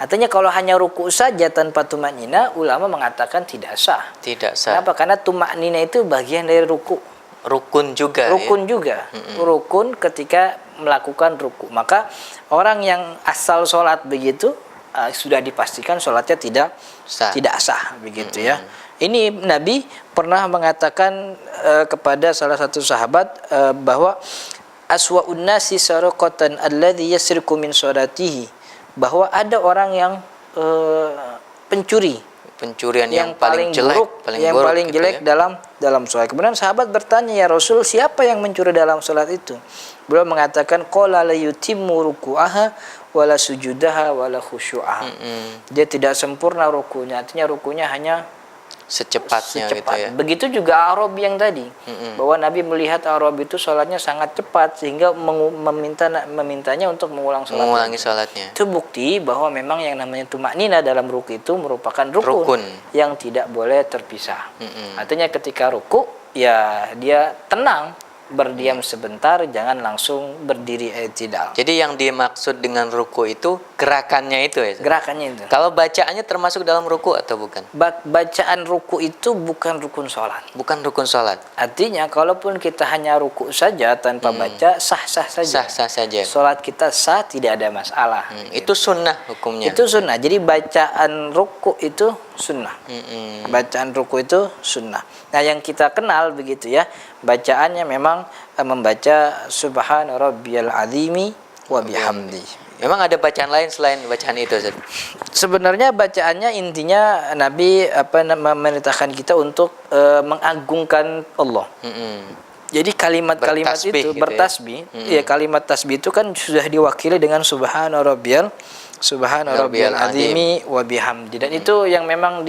Artinya kalau hanya ruku saja tanpa tumak nina, ulama mengatakan tidak sah. Tidak sah. Kenapa? Karena tumak nina itu bagian dari ruku. Rukun juga. Rukun juga. Rukun ketika melakukan ruku. Maka orang yang asal sholat begitu sudah dipastikan sholatnya tidak sah begitu ya. Ini Nabi pernah mengatakan kepada salah satu sahabat bahwa aswa'un nasi sarqatan alladhi yasriqu min sholatihi, bahwa ada orang yang pencurian yang paling jelek, buruk, yang paling gitu jelek ya? dalam sholat. Kemudian sahabat bertanya, ya Rasul, siapa yang mencuri dalam sholat itu? Beliau mengatakan, qala la yutimmu ruku'aha wala sujudaha wala khusyu'aha. Dia tidak sempurna rukunya, artinya rukunya hanya secepatnya gitu ya. Begitu juga Arabi yang tadi, bahwa Nabi melihat Arabi itu sholatnya sangat cepat sehingga memintanya untuk mengulangi sholatnya. Itu bukti bahwa memang yang namanya tumak nina dalam ruku itu merupakan rukun yang tidak boleh terpisah. Artinya ketika ruku ya dia tenang, berdiam sebentar, jangan langsung berdiri i'tidal. Jadi yang dimaksud dengan ruku itu gerakannya itu ya? Gerakannya itu. Kalau bacaannya termasuk dalam ruku atau bukan? Bacaan ruku itu bukan rukun sholat. Bukan rukun sholat. Artinya kalaupun kita hanya ruku saja tanpa baca, sah-sah saja. Sah-sah saja. Sholat kita sah, tidak ada masalah. Itu sunnah hukumnya. Itu sunnah. Jadi bacaan ruku itu sunnah. Bacaan ruku itu sunnah. Nah, yang kita kenal begitu ya, bacaannya memang membaca subhana rabbiyal azimi wa bihamdi. Memang ada bacaan lain selain bacaan itu, Ustaz? Sebenarnya bacaannya intinya Nabi memerintahkan kita untuk mengagungkan Allah. Jadi kalimat-kalimat itu bertasbih, ya kalimat tasbih itu kan sudah diwakili dengan subhana rabbiyal azimi wa bihamdi, dan itu yang memang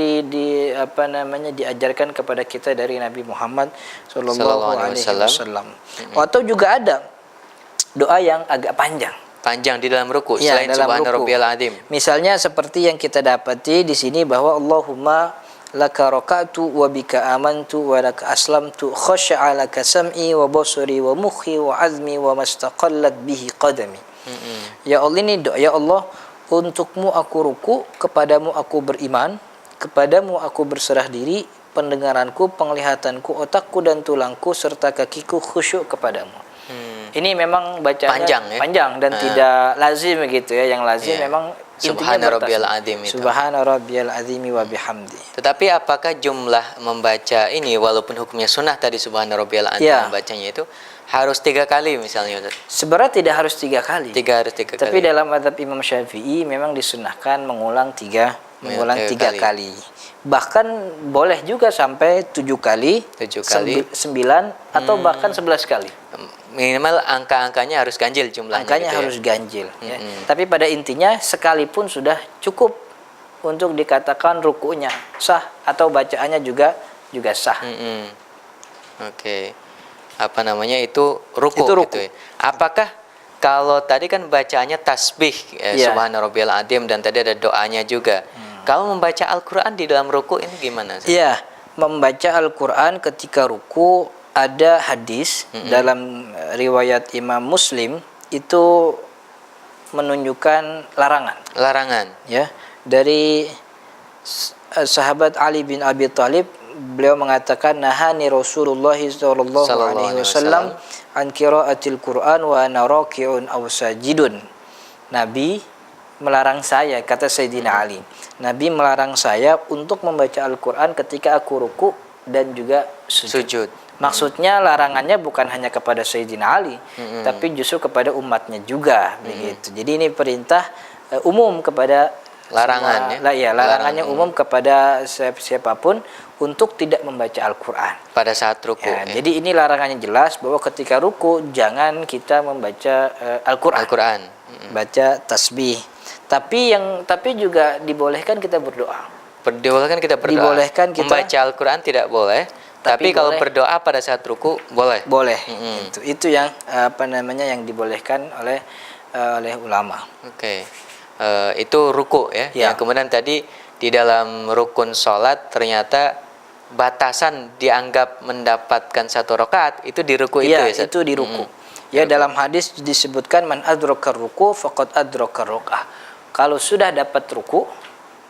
diajarkan kepada kita dari Nabi Muhammad sallallahu alaihi wasallam. Atau juga ada doa yang agak panjang di dalam ruku ya, selain subhana rabbiyal azim. Misalnya seperti yang kita dapati di sini bahwa Allahumma laka raka'tu wa bika amantu wa laka aslamtu khasha'a laka sam'i wa basari wa mukhi wa azmi wa mastaqallat bihi qadami. Ya Allah, ini doa, ya Allah, untukmu aku ruku, kepadamu aku beriman, kepadamu aku berserah diri, pendengaranku, penglihatanku, otakku dan tulangku serta kakiku khusyuk kepadamu. Ini memang bacaannya panjang dan tidak lazim begitu ya. Yang lazim memang subhana rabbiyal azim itu. Subhana rabbiyal azimi wa bihamdi. Tetapi apakah jumlah membaca ini walaupun hukumnya sunnah tadi subhana rabbiyal azim membacanya itu harus 3 kali misalnya, Ustaz? Sebenarnya tidak harus 3 kali. Harus 3 kali. Tapi dalam mazhab Imam Syafi'i memang disunahkan mengulang 3 kali. Bahkan boleh juga sampai 7 kali, 9 atau bahkan 11 kali. Minimal angka-angkanya harus ganjil jumlahnya. Angkanya gitu harus ganjil. Ya. Tapi pada intinya sekalipun sudah cukup untuk dikatakan rukunya sah atau bacaannya juga sah. Oke. Apa namanya itu ruku. Gitu ya. Apakah kalau tadi kan bacaannya tasbih subhana rabbiyal azim dan tadi ada doanya juga. Kalau membaca Al-Qur'an di dalam ruku ini gimana? Iya, membaca Al-Qur'an ketika ruku ada hadis dalam riwayat Imam Muslim itu menunjukkan larangan ya, dari sahabat Ali bin Abi Thalib. Beliau mengatakan, nahani Rasulullah sallallahu alaihi wasallam an qiraatil Qur'an wa ana raki'un aw sajidun. Nabi melarang saya, kata Sayyidina Ali, Nabi melarang saya untuk membaca Al-Qur'an ketika aku ruku dan juga sujud. Maksudnya larangannya bukan hanya kepada Sayyidina Ali, tapi justru kepada umatnya juga begitu. Jadi ini perintah umum kepada larangannya umum kepada siapapun untuk tidak membaca Al-Qur'an pada saat ruku. Jadi ini larangannya jelas bahwa ketika ruku jangan kita membaca Al-Qur'an. Baca tasbih. Tapi juga dibolehkan kita berdoa. Dibolehkan kita membaca Al-Qur'an tidak boleh. Tapi kalau berdoa pada saat ruku boleh. Boleh. Itu yang yang dibolehkan oleh oleh ulama. Oke. Itu ruku ya. Ya. Yang kemudian tadi di dalam rukun sholat ternyata batasan dianggap mendapatkan 1 rakaat itu di ruku itu Iya, ya Ustaz? itu di ruku. Ya, dalam hadis disebutkan man adrakar ruku faqad adrakar rakaah. Kalau sudah dapat ruku,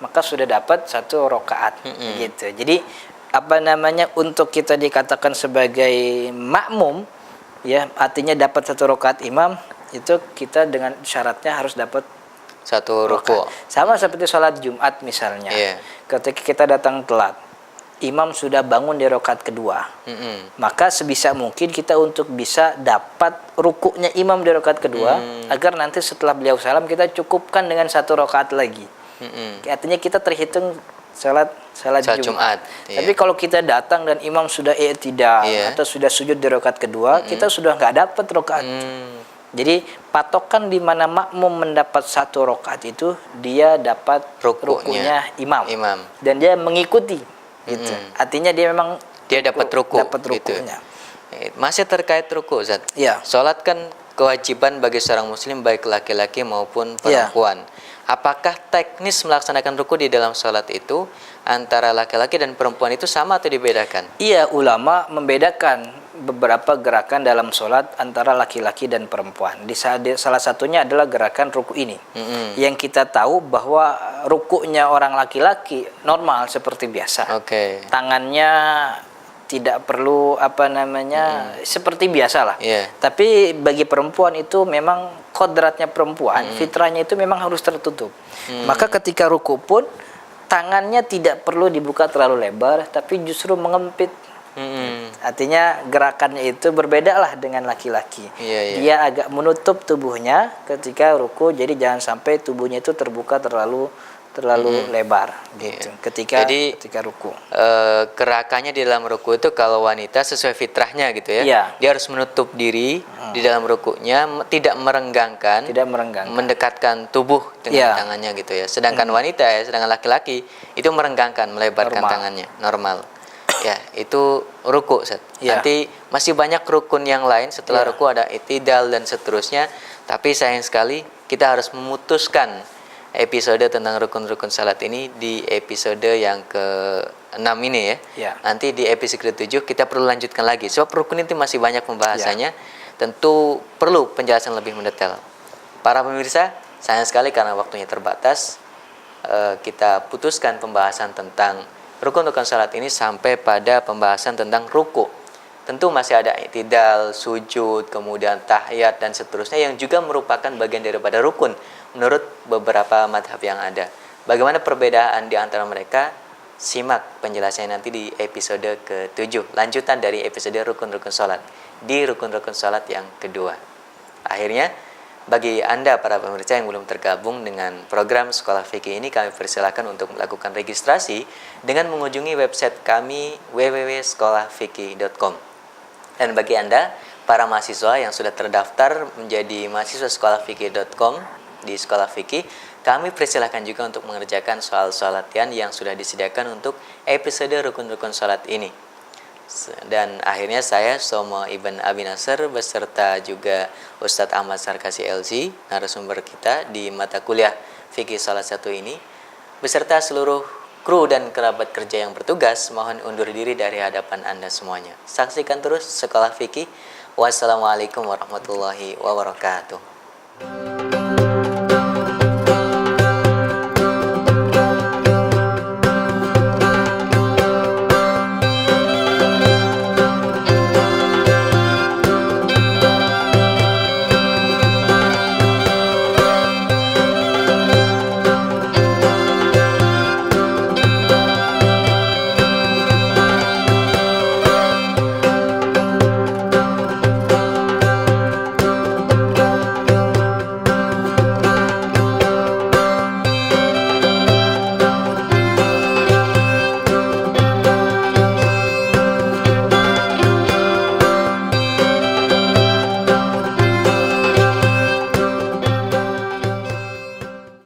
maka sudah dapat 1 rakaat. Gitu. Jadi apa namanya, untuk kita dikatakan sebagai makmum, ya artinya dapat 1 rakaat imam, itu kita dengan syaratnya harus dapat 1 ruku. Sama seperti sholat Jumat misalnya. Iya. Ketika kita datang telat, imam sudah bangun di rakaat kedua, maka sebisa mungkin kita untuk bisa dapat rukuknya imam di rakaat kedua, agar nanti setelah beliau salam kita cukupkan dengan 1 rakaat lagi. Artinya kita terhitung salat Jumat. Iya. Tapi kalau kita datang dan imam sudah i'tidal atau sudah sujud di rakaat kedua, kita sudah nggak dapat rakaat. Jadi patokan di mana makmum mendapat 1 rakaat itu dia dapat rukunya imam. Dan dia mengikuti. Gitu. Artinya dia memang dapat ruku. rukunya. Gitu. Masih terkait ruku, Ustaz. Ya. Salat kan kewajiban bagi seorang muslim baik laki-laki maupun perempuan. Apakah teknis melaksanakan ruku di dalam salat itu antara laki-laki dan perempuan itu sama atau dibedakan? Iya, ulama membedakan beberapa gerakan dalam sholat antara laki-laki dan perempuan. Salah satunya adalah gerakan ruku ini. Yang kita tahu bahwa rukunya orang laki-laki normal seperti biasa. Tangannya tidak perlu seperti biasa lah. Tapi bagi perempuan itu memang kodratnya perempuan, fitrahnya itu memang harus tertutup. Maka ketika ruku pun tangannya tidak perlu dibuka terlalu lebar, tapi justru mengempit. Artinya gerakannya itu berbeda lah dengan laki-laki. Dia agak menutup tubuhnya ketika ruku, jadi jangan sampai tubuhnya itu terbuka terlalu lebar gitu. Ketika ruku. Gerakannya di dalam ruku itu kalau wanita sesuai fitrahnya gitu ya. Dia harus menutup diri di dalam rukunya, tidak merenggangkan, mendekatkan tubuh dengan tangannya gitu ya. Sedangkan wanita sedangkan laki-laki itu merenggangkan, melebarkan tangannya, normal. Ya, itu ruku, Ustaz. Nanti masih banyak rukun yang lain setelah ruku, ada i'tidal dan seterusnya. Tapi sayang sekali kita harus memutuskan episode tentang rukun-rukun salat ini di episode yang ke-6 ini ya. Nanti di episode ke-7 kita perlu lanjutkan lagi. Sebab rukun itu masih banyak pembahasannya. Tentu perlu penjelasan lebih mendetail. Para pemirsa, sayang sekali karena waktunya terbatas, kita putuskan pembahasan tentang rukun-rukun salat ini sampai pada pembahasan tentang ruku. Tentu masih ada i'tidal, sujud, kemudian tahiyat dan seterusnya yang juga merupakan bagian daripada rukun menurut beberapa madhab yang ada. Bagaimana perbedaan di antara mereka? Simak penjelasannya nanti di episode ke-7, lanjutan dari episode rukun-rukun salat, di rukun-rukun salat yang kedua. Akhirnya, bagi Anda para pemirsa yang belum tergabung dengan program Sekolah Fikih ini, kami persilakan untuk melakukan registrasi dengan mengunjungi website kami www.sekolahfikih.com. Dan bagi Anda para mahasiswa yang sudah terdaftar menjadi mahasiswa sekolahfikih.com di Sekolah Fikih, kami persilakan juga untuk mengerjakan soal-soal latihan yang sudah disediakan untuk episode rukun-rukun salat ini. Dan akhirnya saya Somo Ibn Abi Nasr beserta juga Ustadz Ahmad Sarkasi LC, narasumber kita di mata kuliah Fikih Salah Satu ini, beserta seluruh kru dan kerabat kerja yang bertugas, mohon undur diri dari hadapan Anda semuanya. Saksikan terus Sekolah Fikih. Wassalamualaikum warahmatullahi wabarakatuh.